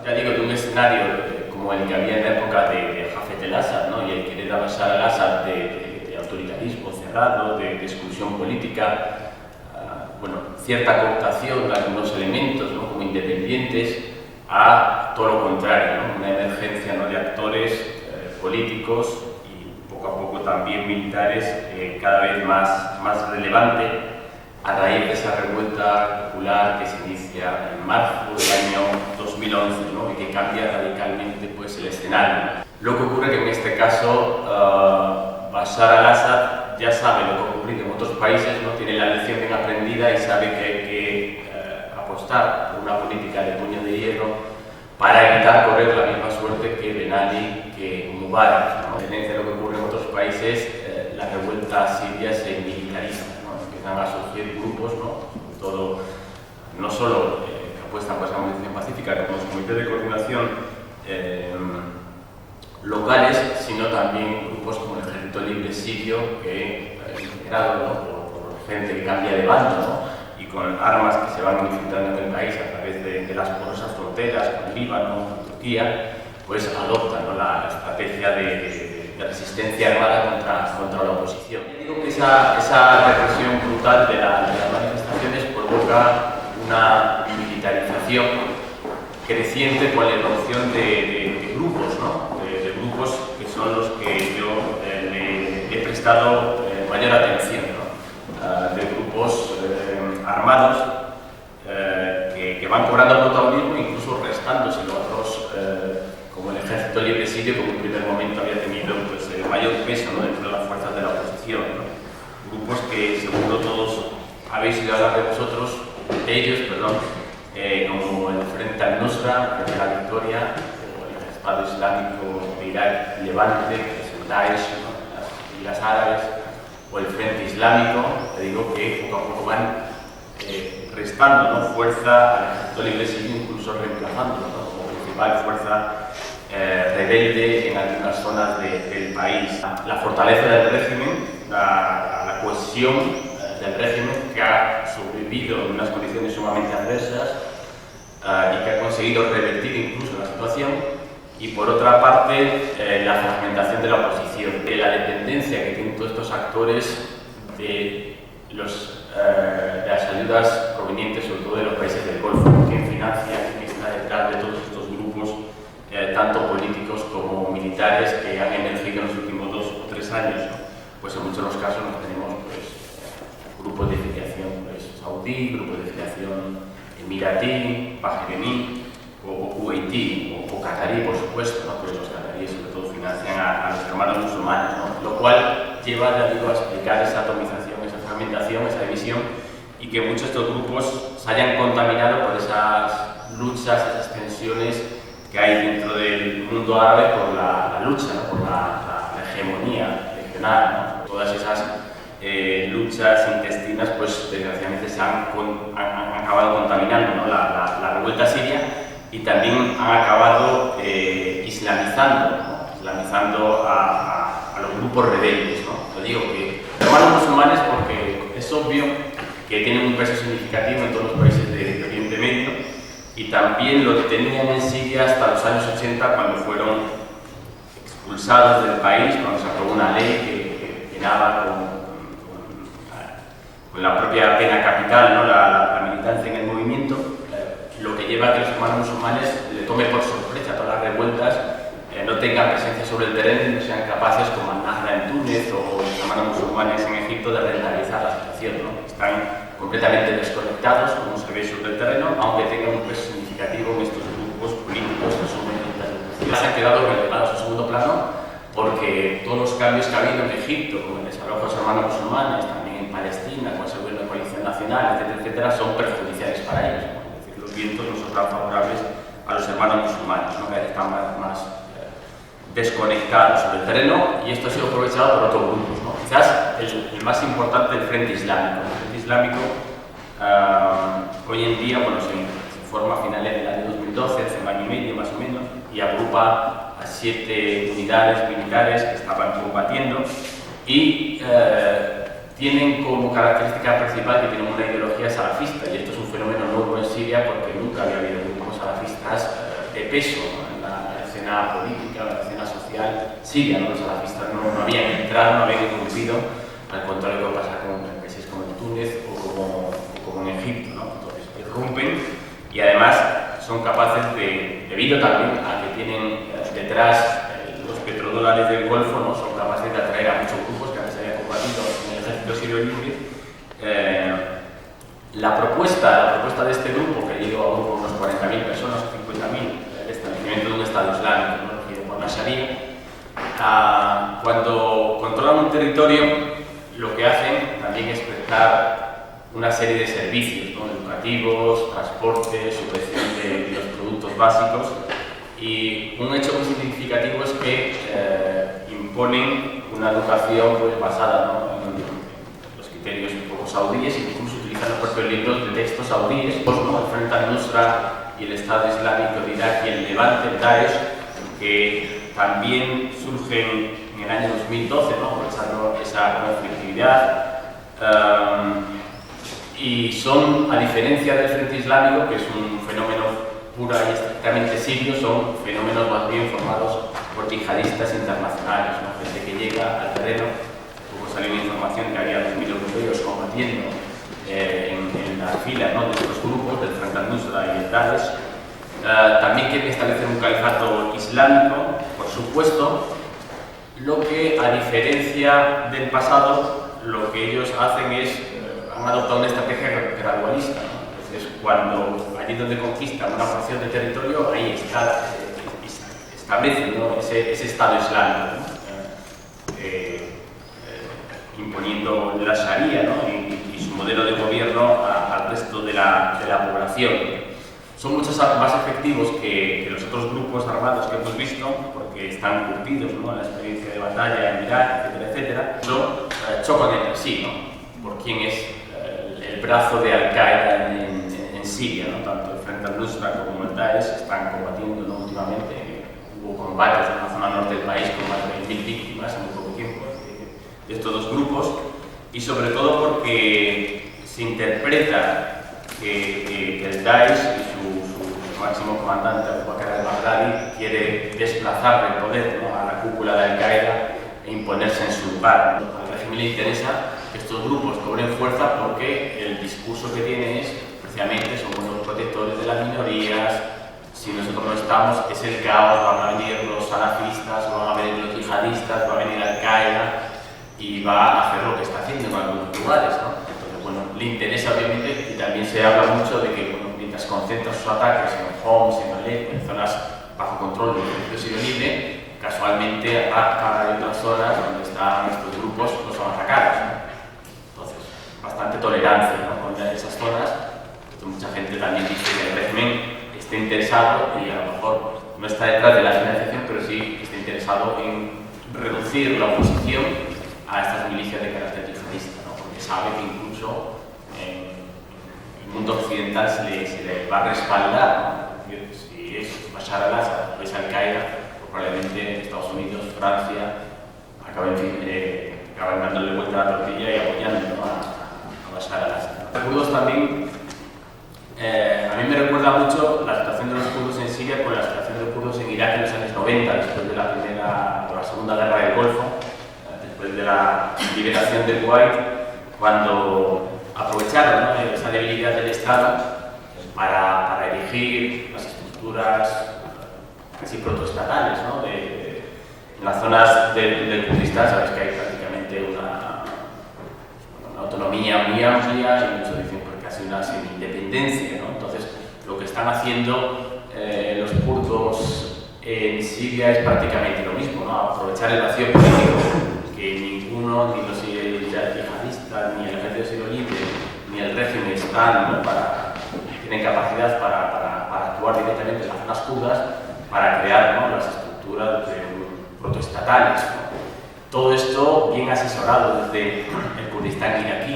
ya digo, de un escenario como el que había en la época de Hafez el-Assad, ¿no? Y el querer a Bashar al-Assad de autoritarismo cerrado, de exclusión política, bueno, cierta cooptación de algunos elementos, ¿no? Como independientes, a todo lo contrario, ¿no? Una emergencia, ¿no? De actores políticos y poco a poco también militares cada vez más relevante a raíz de esa revuelta popular que se inicia en marzo del año 2011, ¿no? Y que cambia radicalmente pues, el escenario. Lo que ocurre que en este caso Bashar al-Assad ya sabe lo que ha ocurrido en otros países, ¿no? Tiene la lección bien aprendida y sabe que hay que apostar por una política de puño de hierro para evitar correr la misma suerte que Ben Ali, que Mubarak, ¿no? A diferencia de lo que ocurre en otros países, la revuelta siria se militariza, ¿no? Empiezan a surgir grupos, ¿no? Sobre todo, no solo que apuestan por esa movilización pacífica, como los comités de coordinación locales, sino también grupos como el Ejército Libre Sirio, que integrado, ¿no? por gente que cambia de bando, ¿no? Y con armas que se van infiltrando en el país a través de las porosas fronteras con Líbano, con Turquía, pues adoptan, ¿no? la estrategia de resistencia armada contra la oposición. Yo digo que esa represión brutal de las manifestaciones provoca una militarización creciente con la erupción de grupos, ¿no? de grupos que son los que yo le he prestado mayor atención, ¿no? De grupos armados que van cobrando protagonismo, incluso restándoselo a otros, como el Ejército Libre Sirio, que en un primer momento había tenido pues, mayor peso, ¿no? dentro de las fuerzas de la oposición, ¿no? Grupos que seguro todos habéis oído hablar de vosotros, de ellos, perdón, como el Frente al-Nusra, el Frente a la Victoria, o el Estado Islámico de Irak y Levante, que es el Daesh, ¿no? Las Islas Árabes, o el Frente Islámico. Te digo que poco a poco van restando, ¿no? fuerza al Ejército Libre Sirio, incluso reemplazándolo, ¿no? como principal fuerza rebelde en algunas zonas del país. La fortaleza del régimen, la cohesión del régimen, que ha sobrevivido en unas condiciones sumamente adversas y que ha conseguido revertir incluso la situación, y por otra parte la fragmentación de la oposición, de la dependencia que tienen todos estos actores de las ayudas provenientes sobre todo de los países del Golfo, que financian, que está detrás de todos estos grupos, tanto políticos como militares, que han emergido en los últimos 2 o 3 años, ¿no? Pues en muchos de los casos nos tenemos pues, grupos de filiación pues, saudí, grupos de filiación emiratí, bahrení o kuwaití o catarí, por supuesto, ¿no? Pues los cataríes sobre todo financian a los hermanos musulmanes, ¿no? Lo cual lleva, ya digo, a explicar esa atomización, esa fragmentación, esa división, y que muchos de estos grupos se hayan contaminado por esas luchas, esas tensiones que hay dentro del mundo árabe por la lucha, ¿no? por la hegemonía regional, ¿no? Todas esas luchas intestinas, pues desgraciadamente se han acabado contaminando, ¿no? la revuelta siria, y también han acabado islamizando, ¿no? Islamizando a los grupos rebeldes, ¿no? Lo digo que hermanos musulmanes porque es obvio que tienen un peso significativo en todos los países de Oriente Medio, y también lo tenían en Siria hasta los años 80, cuando fueron expulsados del país, cuando se aprobó una ley que penaba con la propia pena capital, ¿no? la militancia en el movimiento, lo que lleva a que los hermanos musulmanes le tome por sorpresa todas las revueltas, no tengan presencia sobre el terreno y no sean capaces, como Al-Nahda en Túnez o los hermanos musulmanes en Egipto, de rentabilizar la situación, ¿no? Están completamente desconectados, como se ve sobre el terreno, aunque tengan un peso significativo en estos grupos políticos que son militares. Se han quedado relegados en segundo plano porque todos los cambios que ha habido en Egipto, como el desarrollo de los hermanos musulmanes, también en Palestina, con ese gobierno de coalición nacional, etcétera, etcétera, son perjudiciales para ellos, ¿no? Es decir, los vientos no son tan favorables a los hermanos musulmanes, ¿no? Que están más desconectados sobre el terreno, y esto ha sido aprovechado por otros grupos, ¿no? Quizás el más importante, el Frente Islámico. El Frente Islámico hoy en día, bueno, se forma a finales del año 2012, hace un año y medio más o menos, y agrupa a 7 unidades militares que estaban combatiendo, y tienen como característica principal que tienen una ideología salafista, y esto es un fenómeno nuevo en Siria porque nunca había habido grupos salafistas de peso, ¿no?, en la escena política, en la escena social siria, ¿no? Los salafistas no habían entrado, no habían irrumpido, al contrario de lo que pasa en países como en Túnez o como en Egipto, ¿no? Entonces irrumpen y además son capaces debido también a que tienen detrás los petrodólares del Golfo, ¿no?, son capaces de atraer a muchos grupos que antes habían combatido en el ejército sirio libre. La propuesta de este grupo, que llegó a unos 40.000 personas o 50.000, el establecimiento de un Estado islámico, ¿no?, regido por la Sharia, cuando controlan un territorio, lo que hacen también es prestar una serie de servicios, ¿no?, educativos, transporte, subvención de los productos básicos, y un hecho muy significativo es que imponen una educación pues, basada, ¿no?, en los criterios un poco saudíes, incluso utilizan los propios libros de texto saudíes, ¿no?, el Frente al-Nusra y el Estado Islámico de Irak y el Levante, el Daesh, que también surgen en el año 2012, ¿no?, aprovechando esa conflictividad, y son, a diferencia del Frente Islámico, que es un fenómeno pura y estrictamente sirio, son fenómenos más bien formados por yihadistas internacionales, ¿no?, gente que llega al terreno. Luego salió una información que había 2.000 europeos combatiendo en las filas, ¿no?, de estos grupos, del Frente al-Nusra y el Daesh. También quieren establecer un califato islámico, por supuesto, lo que, a diferencia del pasado, lo que ellos hacen es, han adoptado una estrategia gradualista, ¿no? Entonces, cuando allí donde conquistan una porción de territorio, ahí establecen, ¿no?, ese Estado islámico, ¿no?, imponiendo la Sharia, ¿no?, y su modelo de gobierno al resto de la población. Son mucho más efectivos que los otros grupos armados que hemos visto, porque están curtidos, ¿no?, en la experiencia de batalla en Irak, etcétera, etcétera. Eso chocan entre sí, ¿no?, por quién es el brazo de Al-Qaeda en Siria, ¿no? Tanto el Frente al-Nusra como el Daesh están combatiendo, ¿no?, últimamente. Hubo combates en la zona norte del país con más de 1.000 víctimas en muy poco tiempo de estos dos grupos, y sobre todo porque se interpreta que el Daesh y su máximo comandante, Abu Bakr al-Baghdadi, quiere desplazar el poder, ¿no?, a la cúpula de Al-Qaeda e imponerse en su lugar. Al régimen le interesa que estos grupos cobren fuerza porque el discurso que tiene es, precisamente, son buenos protectores de las minorías. Si nosotros no estamos, es el caos, van a venir los salafistas, van a venir los yihadistas, va a venir Al-Qaeda y va a hacer lo que está haciendo en algunos lugares, ¿no? Entonces, bueno, le interesa obviamente, y también se habla mucho de que, bueno, mientras concentra sus ataques en Homs, en Alepo, en zonas bajo control del ejército sirio libre, casualmente hay otras zonas donde están estos grupos, no son atacados, ¿no? Entonces, bastante tolerancia, ¿no?, con esas zonas. Entonces, mucha gente también dice que el régimen está interesado, y a lo mejor no está detrás de la financiación, pero sí está interesado en reducir la oposición a estas milicias de carácter yihadista, ¿no?, porque sabe que incluso en el mundo occidental se le va a respaldar, ¿no? Si es Bashar al-Assad o es Al-Qaeda, pues probablemente Estados Unidos, Francia acaben dándole vuelta a la tortilla y apoyando, ¿no?, a Bashar al-Assad. Los kurdos también, a mí me recuerda mucho la situación de los kurdos en Siria con la situación de los kurdos en Irak en los años 90, después de la Segunda Guerra del Golfo, después de la liberación del Kuwait, cuando aprovecharon, ¿no?, esa debilidad del Estado para erigir las estructuras casi protoestatales, ¿no?, en las zonas del Kurdistán. Sabes que hay prácticamente una autonomía muy amplia, y muchos dicen que casi una semi-independencia, ¿no? Entonces, lo que están haciendo los kurdos en Siria es prácticamente lo mismo, ¿no?, aprovechar el vacío político que ninguno, ni los yihadistas, ni el ejército sirio libre, ni el régimen están, ¿no?, tienen capacidad para actuar directamente en las zonas kurdas, para crear, ¿no?, las estructuras protoestatales, ¿no? Todo esto bien asesorado desde el Kurdistán iraquí.